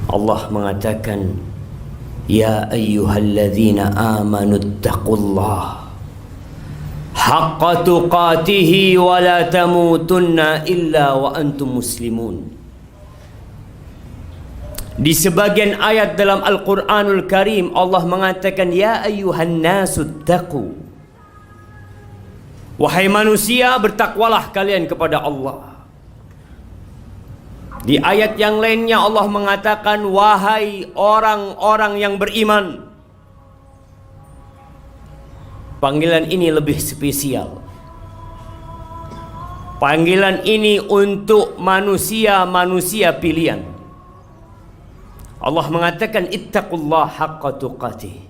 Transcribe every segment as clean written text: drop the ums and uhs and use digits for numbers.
Allah mengatakan, ya ayyuhalladzina amanu taqullah haqqa tuqatihi wa la tamutunna illa wa antum muslimun. Di sebagian ayat dalam Al-Quranul Karim Allah mengatakan, ya ayyuhan nasu taqu, wahai manusia, bertakwalah kalian kepada Allah. Di ayat yang lainnya Allah mengatakan, wahai orang-orang yang beriman. Panggilan ini lebih spesial. Panggilan ini untuk manusia-manusia pilihan. Allah mengatakan, ittaqullah haqqa tuqatih.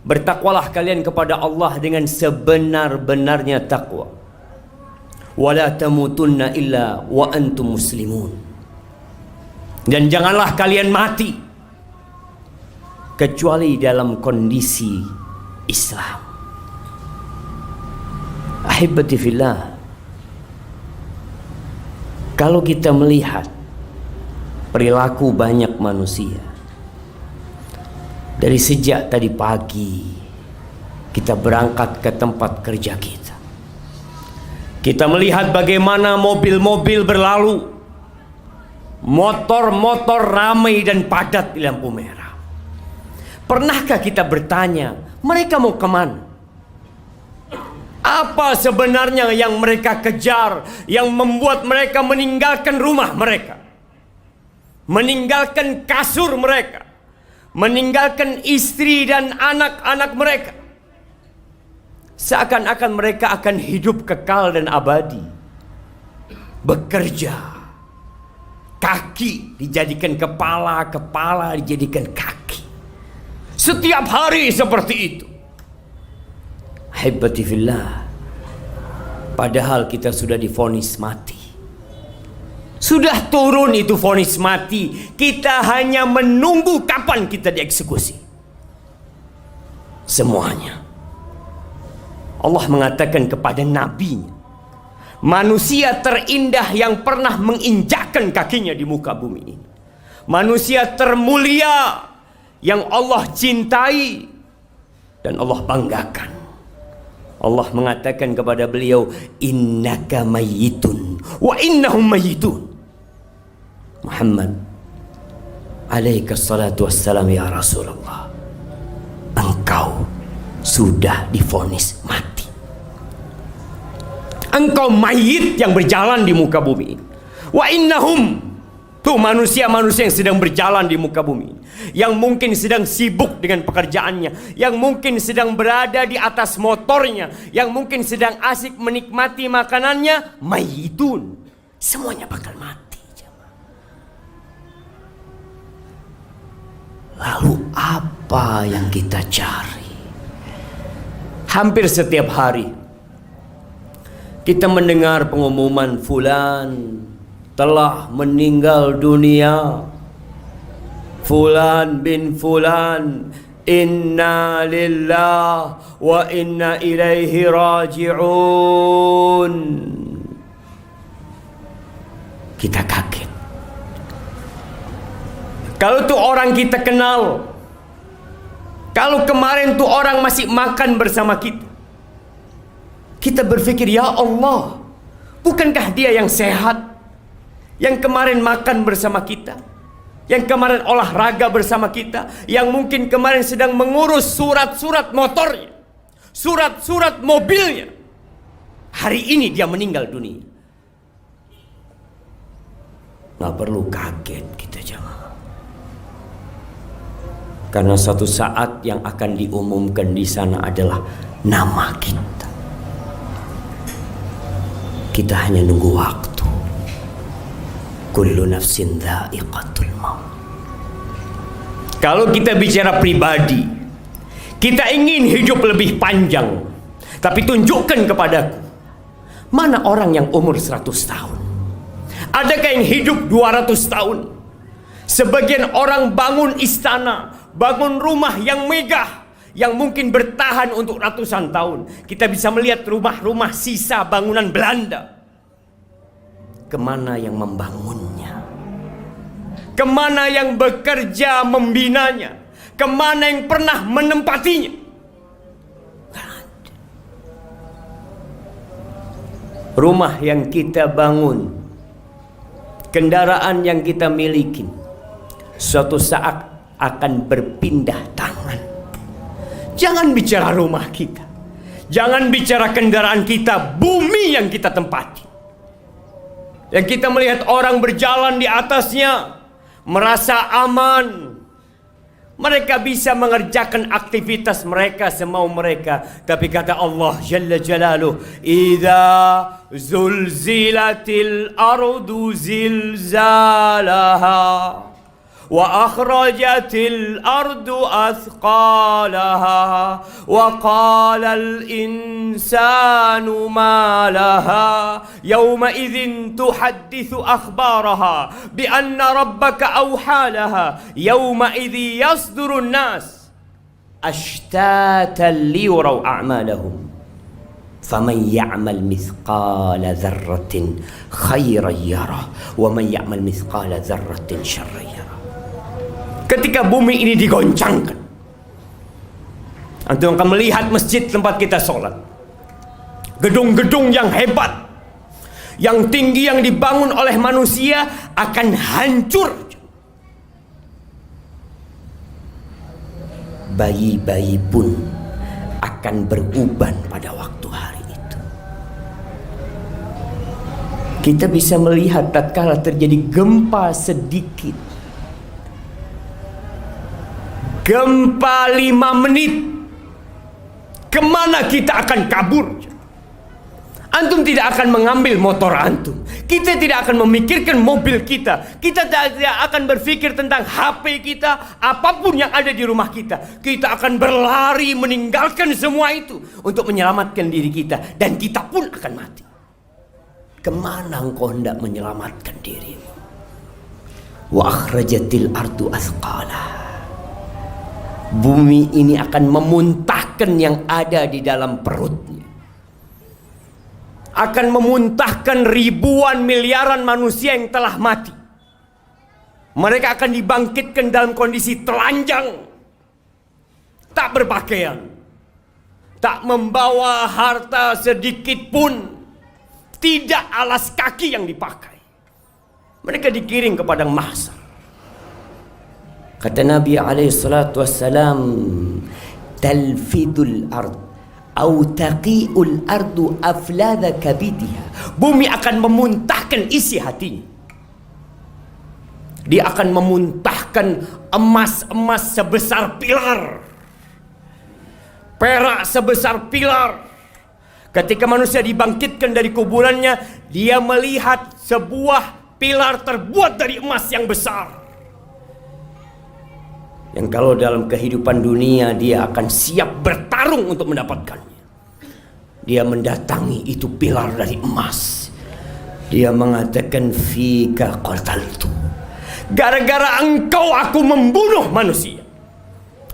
Bertakwalah kalian kepada Allah dengan sebenar-benarnya takwa. Wala tamutunna illa wa antum muslimun. Dan janganlah kalian mati kecuali dalam kondisi Islam. Ahibati fillah, kalau kita melihat perilaku banyak manusia dari sejak tadi pagi kita berangkat ke tempat kerja kita, kita melihat bagaimana mobil-mobil berlalu, motor-motor ramai dan padat di lampu merah. Pernahkah kita bertanya, mereka mau kemana? Apa sebenarnya yang mereka kejar, yang membuat mereka meninggalkan rumah mereka, meninggalkan kasur mereka, meninggalkan istri dan anak-anak mereka? Seakan-akan mereka akan hidup kekal dan abadi. Bekerja, kaki dijadikan kepala, kepala dijadikan kaki. Setiap hari seperti itu. Ahibati fillah, padahal kita sudah divonis mati. Sudah turun itu vonis mati. Kita hanya menunggu kapan kita dieksekusi. Semuanya. Allah mengatakan kepada nabinya, manusia terindah yang pernah menginjakkan kakinya di muka bumi ini, manusia termulia yang Allah cintai dan Allah banggakan. Allah mengatakan kepada beliau, innaka mayyitun wa innahum mayyitun. Muhammad alaika salatu wassalam, ya Rasulullah, engkau sudah divonis mati. Engkau mayit yang berjalan di muka bumi. Wa innahum, tuh manusia-manusia yang sedang berjalan di muka bumi, yang mungkin sedang sibuk dengan pekerjaannya, yang mungkin sedang berada di atas motornya, yang mungkin sedang asik menikmati makanannya, mayitun. Semuanya bakal mati. Lalu apa yang kita cari? Hampir setiap hari kita mendengar pengumuman fulan telah meninggal dunia, fulan bin fulan, inna lillah wa inna ilaihi raji'un. Kita kaget. Kalau tuh orang kita kenal, kalau kemarin tuh orang masih makan bersama kita, kita berpikir, ya Allah, bukankah dia yang sehat, yang kemarin makan bersama kita, yang kemarin olahraga bersama kita, yang mungkin kemarin sedang mengurus surat-surat motornya, surat-surat mobilnya, hari ini dia meninggal dunia. Gak perlu kaget kita, jemaah. Karena suatu saat yang akan diumumkan di sana adalah nama kita. Kita hanya nunggu waktu. Kullu nafsin dha'iqatul maut. Kalau kita bicara pribadi, kita ingin hidup lebih panjang, tapi tunjukkan kepadaku, mana orang yang umur 100 tahun? Adakah yang hidup 200 tahun? Sebagian orang bangun istana, bangun rumah yang megah, yang mungkin bertahan untuk ratusan tahun. Kita bisa melihat rumah-rumah sisa bangunan Belanda. Kemana yang membangunnya? Kemana yang bekerja membinanya? Kemana yang pernah menempatinya? Rumah yang kita bangun, kendaraan yang kita miliki, suatu saat akan berpindah tangan. Jangan bicara rumah kita, jangan bicara kendaraan kita, bumi yang kita tempati. Yang kita melihat orang berjalan di atasnya, merasa aman. Mereka bisa mengerjakan aktivitas mereka semau mereka. Tapi kata Allah Jalla Jalaluh, "Idza zulzilatil ardu zilzalaha wa akhrajatil ardu athqalaha wa qala al insanu ma laha yawma idzin tuhadditsu akhbaraha bi anna rabbaka awhalaha yawma idzi yasdurun nas ashtatan liyuraw a'malahum faman ya'mal mithqala dzarratin khairan yarah wa man ya'mal mithqala dzarratin syarran yarah." Ketika bumi ini digoncangkan, antum akan melihat masjid tempat kita sholat, gedung-gedung yang hebat, yang tinggi yang dibangun oleh manusia akan hancur. Bayi-bayi pun akan beruban pada waktu hari itu. Kita bisa melihat tatkala terjadi gempa sedikit, gempa 5 menit, kemana kita akan kabur? Antum tidak akan mengambil motor antum, kita tidak akan memikirkan mobil kita, kita tidak akan berpikir tentang HP kita, apapun yang ada di rumah kita. Kita akan berlari meninggalkan semua itu untuk menyelamatkan diri kita, dan kita pun akan mati. Kemana engkau hendak menyelamatkan dirimu? Wa akhrajatil ardu athqalaha. Bumi ini akan memuntahkan yang ada di dalam perutnya. Akan memuntahkan ribuan miliaran manusia yang telah mati. Mereka akan dibangkitkan dalam kondisi telanjang, tak berpakaian, tak membawa harta sedikit pun, tidak alas kaki yang dipakai. Mereka dikirim ke padang mahsyar. Kata Nabi SAW, talfidul ard au taqi'ul ardu afladha kabidiha. Bumi akan memuntahkan isi hatinya. Dia akan memuntahkan emas-emas sebesar pilar, perak sebesar pilar. Ketika manusia dibangkitkan dari kuburannya, dia melihat sebuah pilar terbuat dari emas yang besar, yang kalau dalam kehidupan dunia dia akan siap bertarung untuk mendapatkannya. Dia mendatangi itu pilar dari emas. Dia mengatakan, "Fika qataltu." Gara-gara engkau aku membunuh manusia.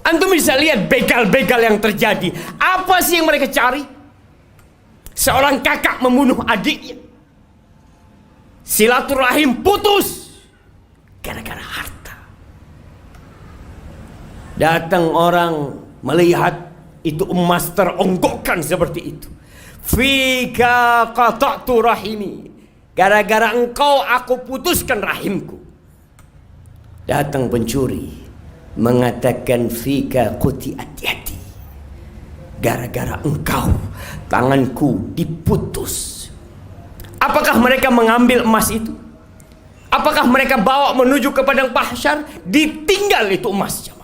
Antum bisa lihat begal-begal yang terjadi. Apa sih yang mereka cari? Seorang kakak membunuh adiknya. Silaturahim putus gara-gara harta. Datang orang melihat itu emas teronggokkan seperti itu. Fika qata'tu rahimi. Gara-gara engkau aku putuskan rahimku. Datang pencuri mengatakan, fika quti'at yadi. Gara-gara engkau tanganku diputus. Apakah mereka mengambil emas itu? Apakah mereka bawa menuju ke padang mahsyar? Ditinggal itu emasnya.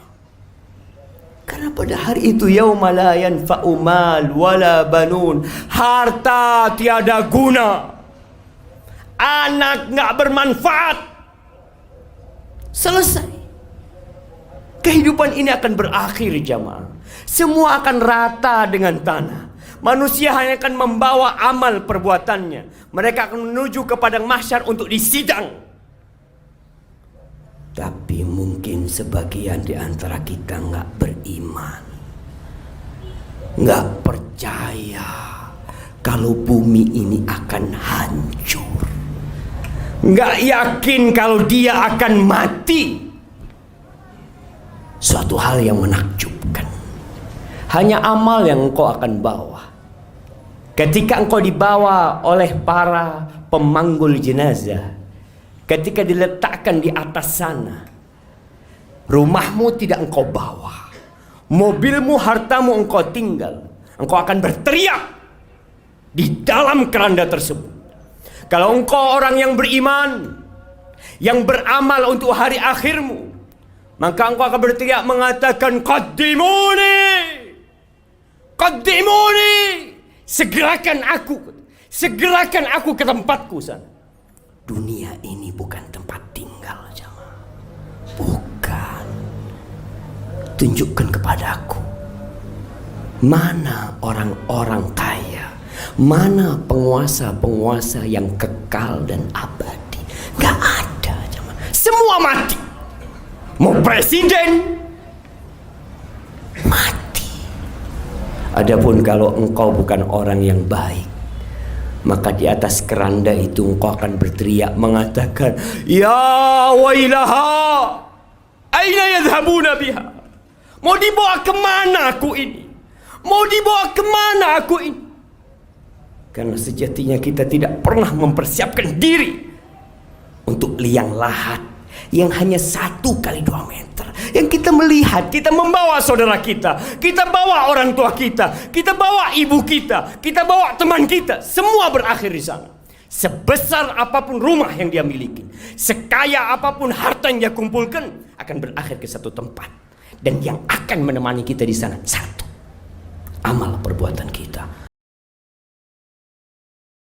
Karena pada hari itu yauma la yanfa'u mal wala banun, harta tiada guna, anak nggak bermanfaat. Selesai. Kehidupan ini akan berakhir, jamaah. Semua akan rata dengan tanah. Manusia hanya akan membawa amal perbuatannya. Mereka akan menuju ke padang mahsyar untuk disidang. Tapi mungkin sebagian di antara kita nggak beriman, nggak percaya kalau bumi ini akan hancur, nggak yakin kalau dia akan mati. Suatu hal yang menakjubkan. Hanya amal yang engkau akan bawa. Ketika engkau dibawa oleh para pemanggul jenazah, ketika diletakkan di atas sana, rumahmu tidak engkau bawa, mobilmu, hartamu engkau tinggal. Engkau akan berteriak di dalam keranda tersebut. Kalau engkau orang yang beriman, yang beramal untuk hari akhirmu, maka engkau akan berteriak mengatakan, qaddimuni, qaddimuni, segerakan aku ke tempatku sana. Dunia ini bukan tempat tinggal, jemaah. Bukan. Tunjukkan kepadaku, mana orang-orang kaya, mana penguasa-penguasa yang kekal dan abadi? Gak ada, jemaah. Semua mati. Mau presiden mati. Adapun kalau engkau bukan orang yang baik, maka di atas keranda itu engkau akan berteriak mengatakan, ya wailaha, aina yadhhabuna biha. Mau dibawa kemana aku ini? Mau dibawa kemana aku ini? Karena sejatinya kita tidak pernah mempersiapkan diri untuk liang lahat yang hanya 1 kali 2 meter. Yang kita melihat, kita membawa saudara kita bawa orang tua kita bawa ibu kita bawa teman kita, semua berakhir di sana. Sebesar apapun rumah yang dia miliki, sekaya apapun harta yang dia kumpulkan, akan berakhir ke satu tempat. Dan yang akan menemani kita di sana 1, amal perbuatan kita.